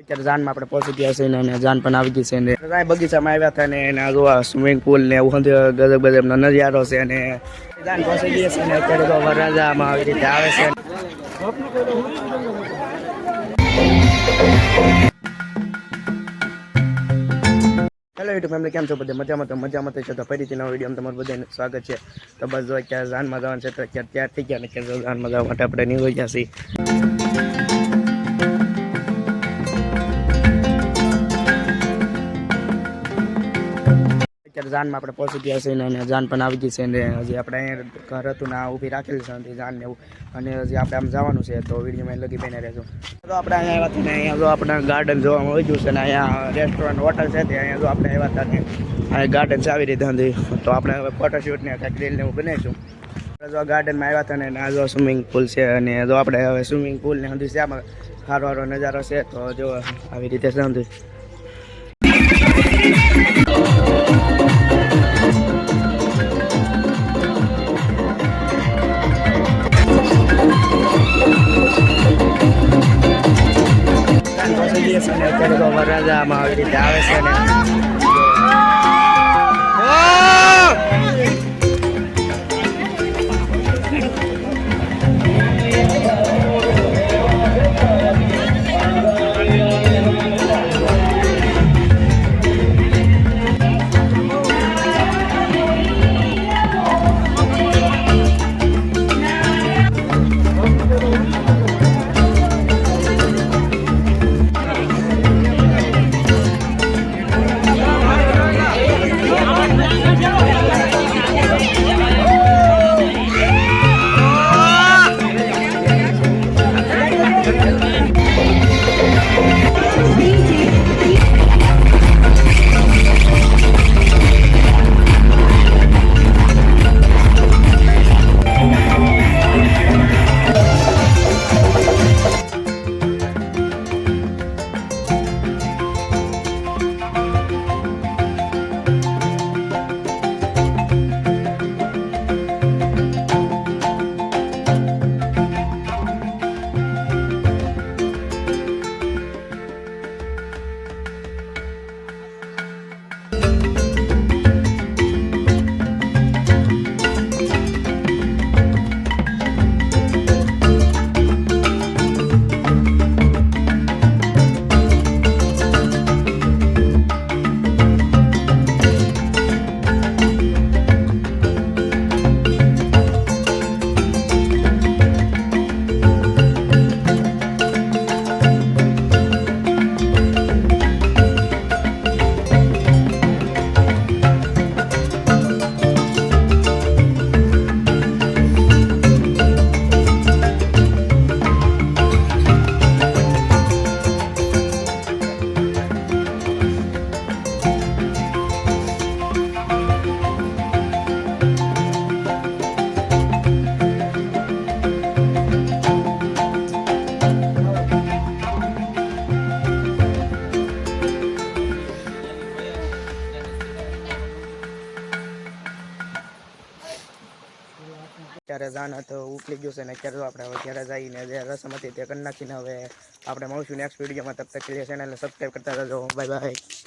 અત્યારે જાનમાં આપણે પહોંચી ગયા છે ને જાન પણ આવી ગઈ છે ને બગીચામાં આવ્યા હતા ને એના જોવા સ્વિમિંગ પુલ ને એવું ગજબ ગજબનો નજારો છે અને જાન પહોંચી ગયા છે ને અત્યારે તો વરરાજામાં આવી રીતે આવે છે. હેલો યુટ્યુબ ફેમિલી, કેમ છો? બધા મજામાં છે તો ફરીથી નવા વિડીયોમાં તમારું બધાનું સ્વાગત છે. તો બસ જો અત્યારે જાનમાં જવાનું છે તો અત્યારે તૈયાર થઈ ગયા ને અત્યારે જાનમાં જવા માટે આપણે નીકળી ગયા છીએ. અત્યારે જાનમાં આપણે પહોંચી ગયા છે અને જાન પણ આવી ગઈ છે ને હજી આપણે અહીંયા ઘર હતું ને ઊભી રાખેલી છે જાન ને એવું, અને હજી આપણે આમ જવાનું છે તો વિડીયોમાં લગી બને રહેજો. તો આપણે અહીંયા આવ્યા હતા ને અહીંયા જો આપણે ગાર્ડન જોવા મળી ગયું છે ને અહીંયા રેસ્ટોરન્ટ હોટલ છે તે અહીંયા જો આપણે આવ્યા હતા ને અહીંયા ગાર્ડન છે આવી રીતે હતી. તો આપણે હવે ફોટોશૂટ ને કંઈક રીલ ને એવું બનાવીશું. જો ગાર્ડનમાં આવ્યા હતા ને આ જો સ્વિમિંગ પુલ છે અને જો આપણે હવે સ્વિમિંગ પુલ ને હંધી છે આમાં સારો નજારો છે. તો જો આવી રીતે છે હંધી. અત્યારે તો વરરાજામાં આવી રીતે આવે છે ને અત્યારે જાન તો ઉકલી ગયું છે ને અત્યારે આપણે હવે ઘરે જઈને જે રસમ હતી તે કરી નાખીને હવે આપણે મળશું નેક્સ્ટ વિડીયોમાં. તબ તક કે लिए ચેનલને સબસ્ક્રાઈબ કરતા રહેજો. Bye bye.